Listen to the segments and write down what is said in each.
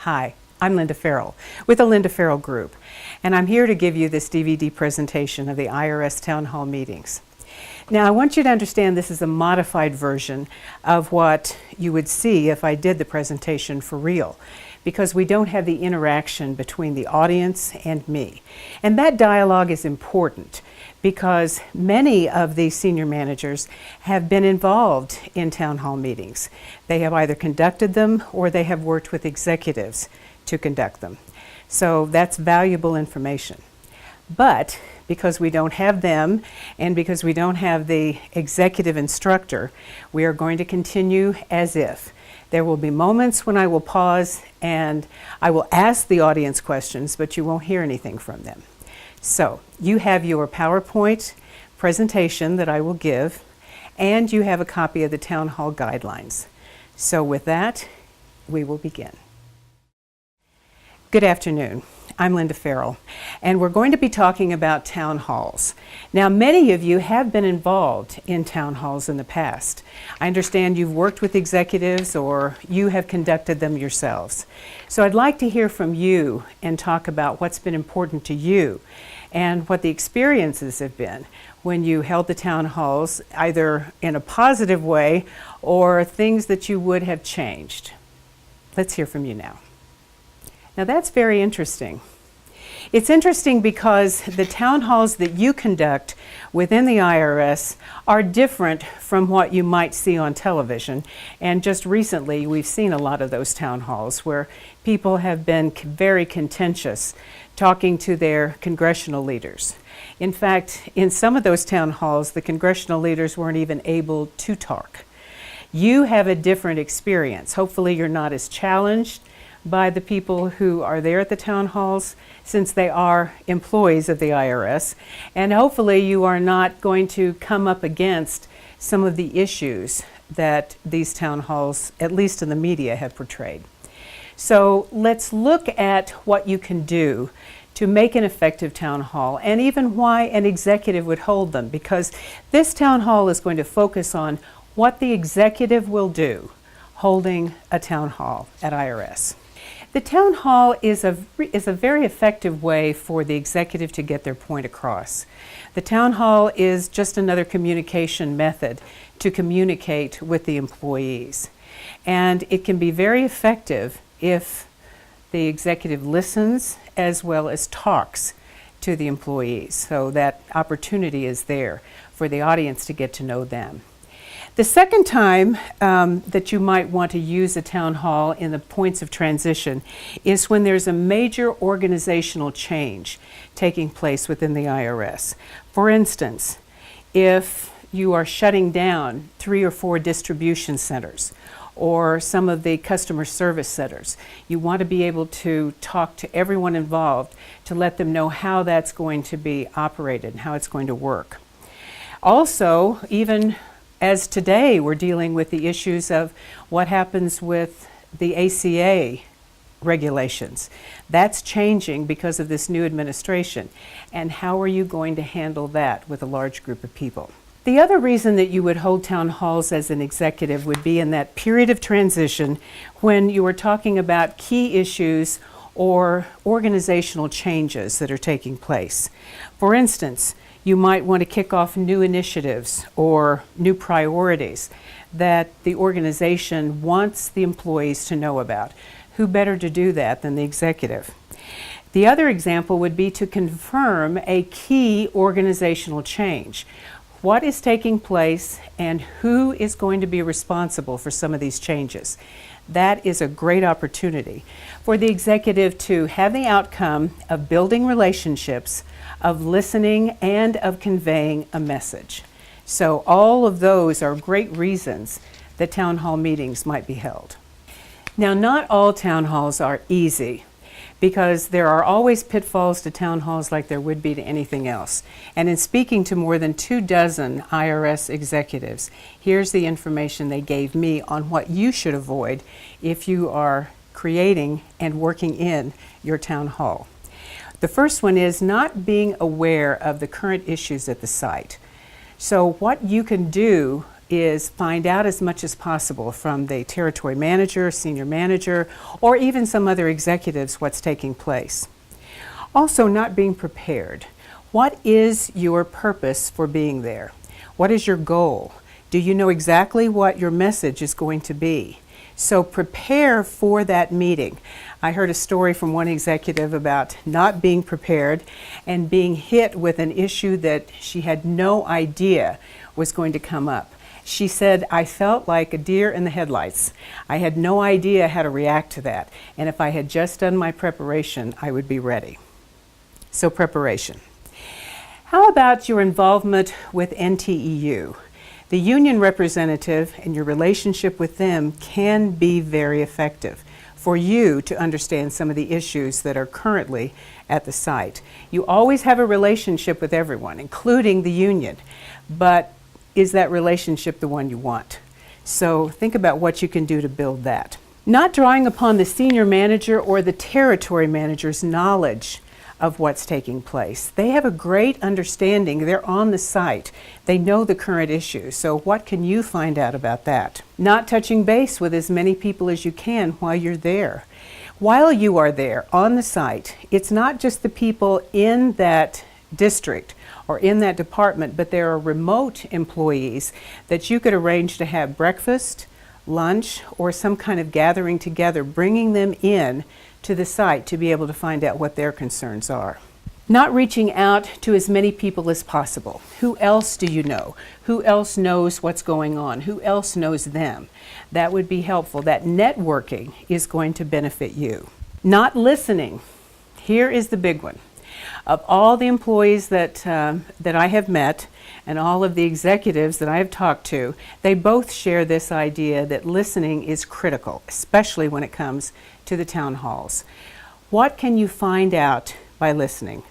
Hi, I'm Linda Farrell with the Linda Farrell Group, and I'm here to give you this DVD presentation of the IRS Town Hall meetings. Now, I want you to understand this is a modified version of what you would see if I did the presentation for real, because we don't have the interaction between the audience and me. And that dialogue is important because many of these senior managers have been involved in town hall meetings. They have either conducted them or they have worked with executives to conduct them. So that's valuable information. But because we don't have them and because we don't have the executive instructor, we are going to continue as if. There will be moments when I will pause and I will ask the audience questions, but you won't hear anything from them. So you have your PowerPoint presentation that I will give, and you have a copy of the Town Hall Guidelines. So with that, we will begin. Good afternoon. I'm Linda Farrell, and we're going to be talking about town halls. Now, many of you have been involved in town halls in the past. I understand you've worked with executives or you have conducted them yourselves. So I'd like to hear from you and talk about what's been important to you and what the experiences have been when you held the town halls, either in a positive way or things that you would have changed. Let's hear from you now. Now that's very interesting. It's interesting because the town halls that you conduct within the IRS are different from what you might see on television. And just recently, we've seen a lot of those town halls where people have been very contentious talking to their congressional leaders. In fact, in some of those town halls, the congressional leaders weren't even able to talk. You have a different experience. Hopefully, you're not as challenged by the people who are there at the town halls, since they are employees of the IRS. And hopefully you are not going to come up against some of the issues that these town halls, at least in the media, have portrayed. So let's look at what you can do to make an effective town hall, and even why an executive would hold them, because this town hall is going to focus on what the executive will do holding a town hall at IRS. The town hall is a very effective way for the executive to get their point across. The town hall is just another communication method to communicate with the employees. And it can be very effective if the executive listens as well as talks to the employees. So that opportunity is there for the audience to get to know them. The second time that you might want to use a town hall in the points of transition is when there's a major organizational change taking place within the IRS. For instance, if you are shutting down 3 or 4 distribution centers or some of the customer service centers, you want to be able to talk to everyone involved to let them know how that's going to be operated and how it's going to work. Also, even as today we're dealing with the issues of what happens with the ACA regulations. That's changing because of this new administration. And how are you going to handle that with a large group of people? The other reason that you would hold town halls as an executive would be in that period of transition when you are talking about key issues or organizational changes that are taking place. For instance, you might want to kick off new initiatives or new priorities that the organization wants the employees to know about. Who better to do that than the executive? The other example would be to confirm a key organizational change. What is taking place and who is going to be responsible for some of these changes? That is a great opportunity for the executive to have the outcome of building relationships, of listening, and of conveying a message. So all of those are great reasons that town hall meetings might be held. Now, not all town halls are easy, because there are always pitfalls to town halls like there would be to anything else. And in speaking to more than 24 IRS executives, here's the information they gave me on what you should avoid if you are creating and working in your town hall. The first one is not being aware of the current issues at the site. So what you can do is find out as much as possible from the territory manager, senior manager, or even some other executives what's taking place. Also, not being prepared. What is your purpose for being there? What is your goal? Do you know exactly what your message is going to be? So prepare for that meeting. I heard a story from one executive about not being prepared and being hit with an issue that she had no idea was going to come up. She said, I felt like a deer in the headlights. I had no idea how to react to that. And if I had just done my preparation, I would be ready. So preparation. How about your involvement with NTEU? The union representative and your relationship with them can be very effective for you to understand some of the issues that are currently at the site. You always have a relationship with everyone, including the union, but is that relationship the one you want? So think about what you can do to build that. Not drawing upon the senior manager or the territory manager's knowledge of what's taking place. They have a great understanding. They're on the site. They know the current issues. So what can you find out about that? Not touching base with as many people as you can while you're there. While you are there on the site, it's not just the people in that district or in that department, but there are remote employees that you could arrange to have breakfast, lunch, or some kind of gathering together, bringing them in to the site to be able to find out what their concerns are. Not reaching out to as many people as possible. Who else do you know? Who else knows what's going on? Who else knows them? That would be helpful. That networking is going to benefit you. Not listening. Here is the big one. Of all the employees that I have met and all of the executives that I have talked to, they both share this idea that listening is critical, especially when it comes to the town halls. What can you find out by listening?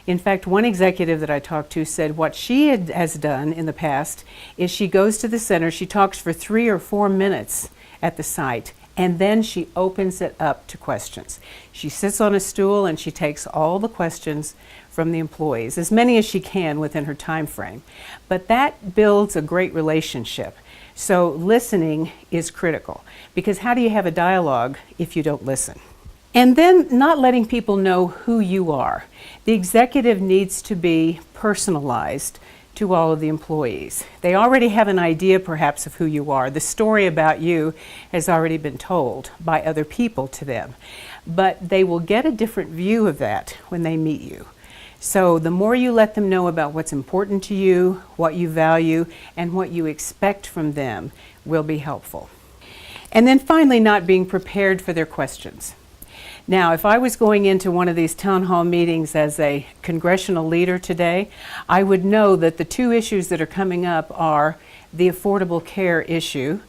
In fact, one executive that I talked to said what she has done in the past is she goes to the center, she talks for 3 or 4 minutes at the site, and then she opens it up to questions. She sits on a stool and she takes all the questions from the employees, as many as she can within her time frame. But that builds a great relationship. So listening is critical, because how do you have a dialogue if you don't listen? And then not letting people know who you are. The executive needs to be personalized to all of the employees. They already have an idea perhaps of who you are. The story about you has already been told by other people to them, but they will get a different view of that when they meet you. So the more you let them know about what's important to you, what you value, and what you expect from them will be helpful. And then finally, not being prepared for their questions. Now, if I was going into one of these town hall meetings as a congressional leader today, I would know that the 2 issues that are coming up are the affordable care issue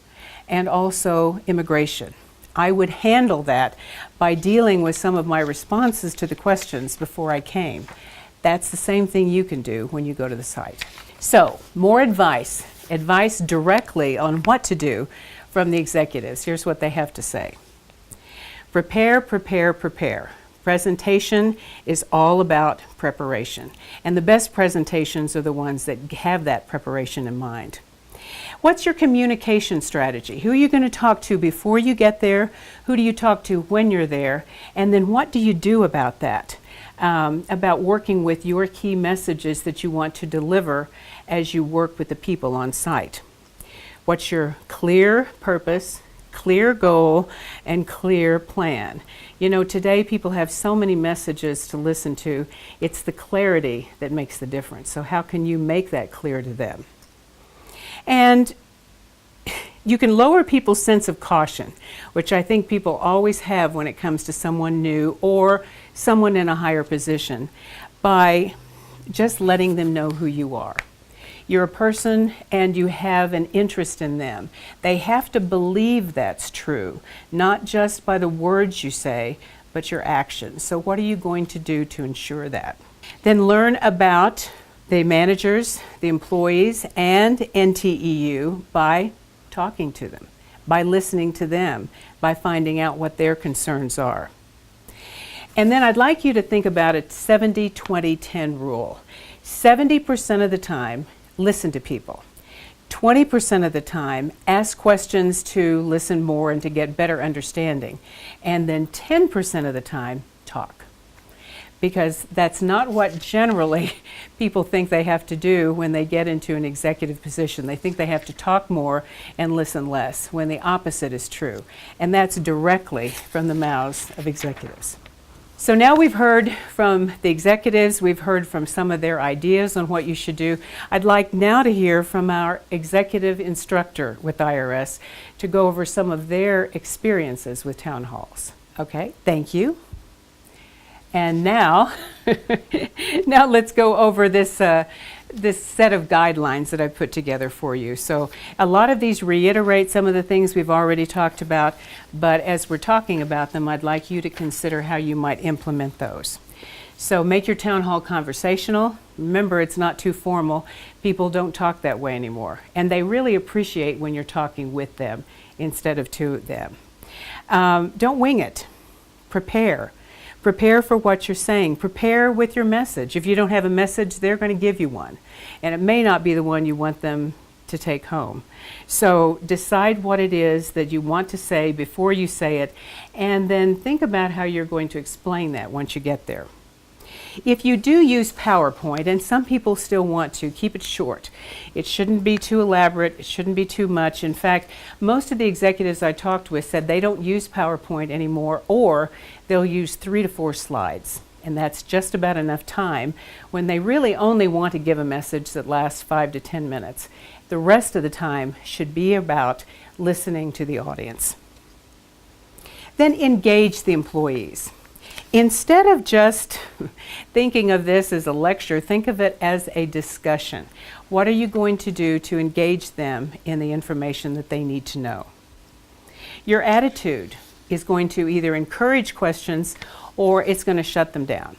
and also immigration. I would handle that by dealing with some of my responses to the questions before I came. That's the same thing you can do when you go to the site. So, more advice directly on what to do from the executives. Here's what they have to say. Prepare, prepare, prepare. Presentation is all about preparation. And the best presentations are the ones that have that preparation in mind. What's your communication strategy? Who are you going to talk to before you get there? Who do you talk to when you're there? And then what do you do about that? About working with your key messages that you want to deliver as you work with the people on site. What's your clear purpose, clear goal, and clear plan? You know, today people have so many messages to listen to. It's the clarity that makes the difference. So how can you make that clear to them? And you can lower people's sense of caution, which I think people always have when it comes to someone new or someone in a higher position, by just letting them know who you are. You're a person and you have an interest in them. They have to believe that's true, not just by the words you say, but your actions. So what are you going to do to ensure that? Then learn about the managers, the employees, and NTEU by talking to them, by listening to them, by finding out what their concerns are. And then I'd like you to think about a 70-20-10 rule. 70% of the time, listen to people. 20% of the time, ask questions to listen more and to get better understanding. And then 10% of the time, talk. Because that's not what generally people think they have to do when they get into an executive position. They think they have to talk more and listen less, when the opposite is true. And that's directly from the mouths of executives. So now we've heard from the executives, we've heard from some of their ideas on what you should do. I'd like now to hear from our executive instructor with IRS to go over some of their experiences with town halls. Okay, thank you. And now, now let's go over this set of guidelines that I've put together for you. So a lot of these reiterate some of the things we've already talked about, but as we're talking about them, I'd like you to consider how you might implement those. So make your town hall conversational. Remember, it's not too formal. People don't talk that way anymore, and they really appreciate when you're talking with them instead of to them. Don't wing it. Prepare. Prepare for what you're saying. Prepare with your message. If you don't have a message, they're going to give you one. And it may not be the one you want them to take home. So decide what it is that you want to say before you say it, and then think about how you're going to explain that once you get there. If you do use PowerPoint, and some people still want to, keep it short. It shouldn't be too elaborate. It shouldn't be too much. In fact, most of the executives I talked with said they don't use PowerPoint anymore, or they'll use 3 to 4 slides. And that's just about enough time when they really only want to give a message that lasts 5 to 10 minutes. The rest of the time should be about listening to the audience. Then engage the employees. Instead of just thinking of this as a lecture, think of it as a discussion. What are you going to do to engage them in the information that they need to know? Your attitude is going to either encourage questions or it's going to shut them down.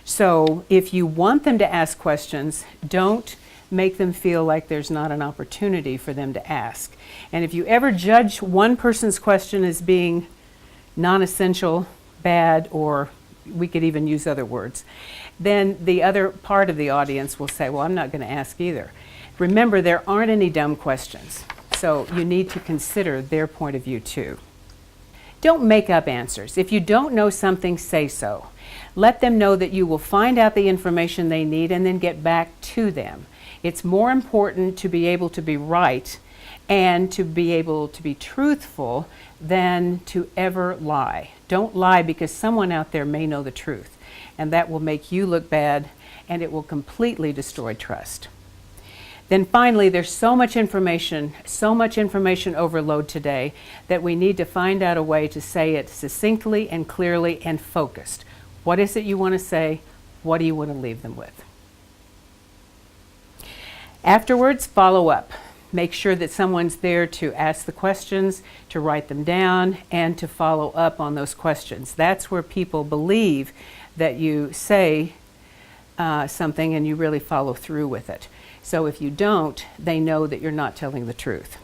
So if you want them to ask questions, don't make them feel like there's not an opportunity for them to ask. And if you ever judge one person's question as being non-essential, bad, or we could even use other words, then the other part of the audience will say, well, I'm not going to ask either. Remember, there aren't any dumb questions, so you need to consider their point of view too. Don't make up answers. If you don't know something, say so. Let them know that you will find out the information they need and then get back to them. It's more important to be able to be right and to be able to be truthful than to ever lie. Don't lie, because someone out there may know the truth, and that will make you look bad, and it will completely destroy trust. Then finally, there's so much information overload today that we need to find out a way to say it succinctly and clearly and focused. What is it you want to say? What do you want to leave them with? Afterwards, follow up. Make sure that someone's there to ask the questions, to write them down, and to follow up on those questions. That's where people believe that you say something and you really follow through with it. So if you don't, they know that you're not telling the truth.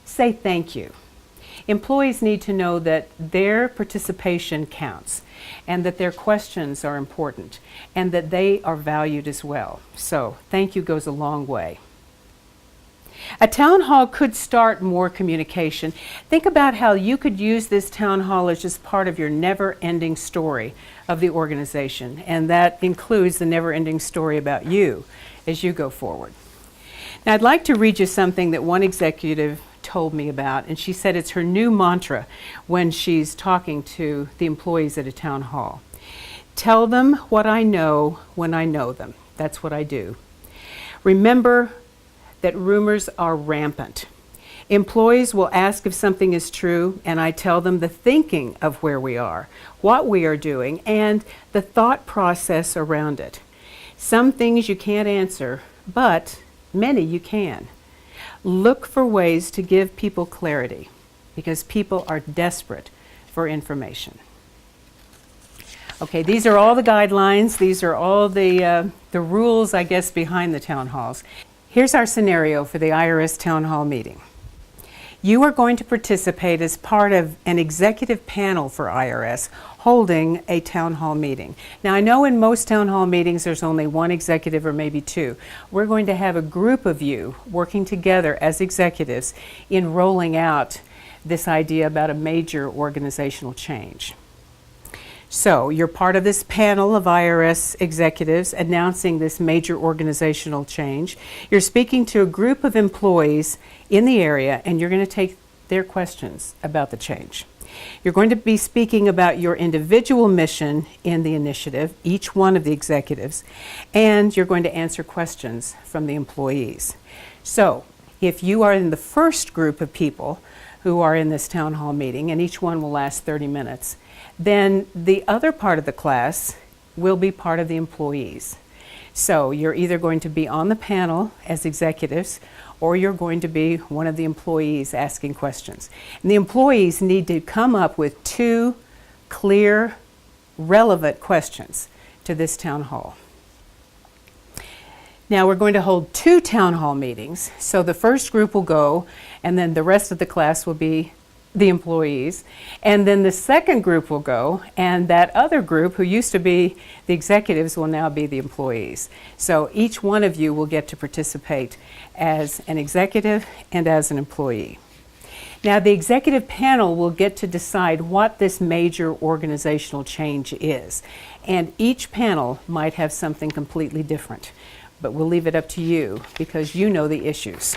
Say thank you. Employees need to know that their participation counts and that their questions are important and that they are valued as well. So thank you goes a long way. A town hall could start more communication. Think about how you could use this town hall as just part of your never-ending story of the organization, and that includes the never-ending story about you as you go forward. Now, I'd like to read you something that one executive told me about, and she said it's her new mantra when she's talking to the employees at a town hall. Tell them what I know when I know them. That's what I do. Remember that rumors are rampant. Employees will ask if something is true, and I tell them the thinking of where we are, what we are doing, and the thought process around it. Some things you can't answer, but many you can. Look for ways to give people clarity, because people are desperate for information. Okay, these are all the guidelines. These are all the rules, I guess, behind the town halls. Here's our scenario for the IRS town hall meeting. You are going to participate as part of an executive panel for IRS holding a town hall meeting. Now, I know in most town hall meetings there's only one executive or maybe two. We're going to have a group of you working together as executives in rolling out this idea about a major organizational change. So you're part of this panel of IRS executives announcing this major organizational change. You're speaking to a group of employees in the area, and you're going to take their questions about the change. You're going to be speaking about your individual mission in the initiative, each one of the executives, and you're going to answer questions from the employees. So if you are in the first group of people who are in this town hall meeting, and each one will last 30 minutes, then the other part of the class will be part of the employees. So you're either going to be on the panel as executives, or you're going to be one of the employees asking questions. And the employees need to come up with 2 clear, relevant questions to this town hall. Now we're going to hold 2 town hall meetings. So the first group will go, and then the rest of the class will be the employees. And then the second group will go, and that other group who used to be the executives will now be the employees. So each one of you will get to participate as an executive and as an employee. Now the executive panel will get to decide what this major organizational change is. And each panel might have something completely different. But we'll leave it up to you because you know the issues.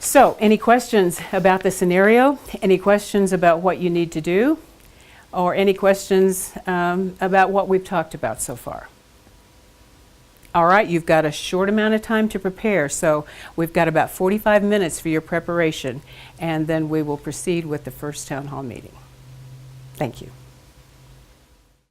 So, any questions about the scenario? Any questions about what you need to do? Or any questions about what we've talked about so far? All right, you've got a short amount of time to prepare, so we've got about 45 minutes for your preparation, and then we will proceed with the first town hall meeting. Thank you.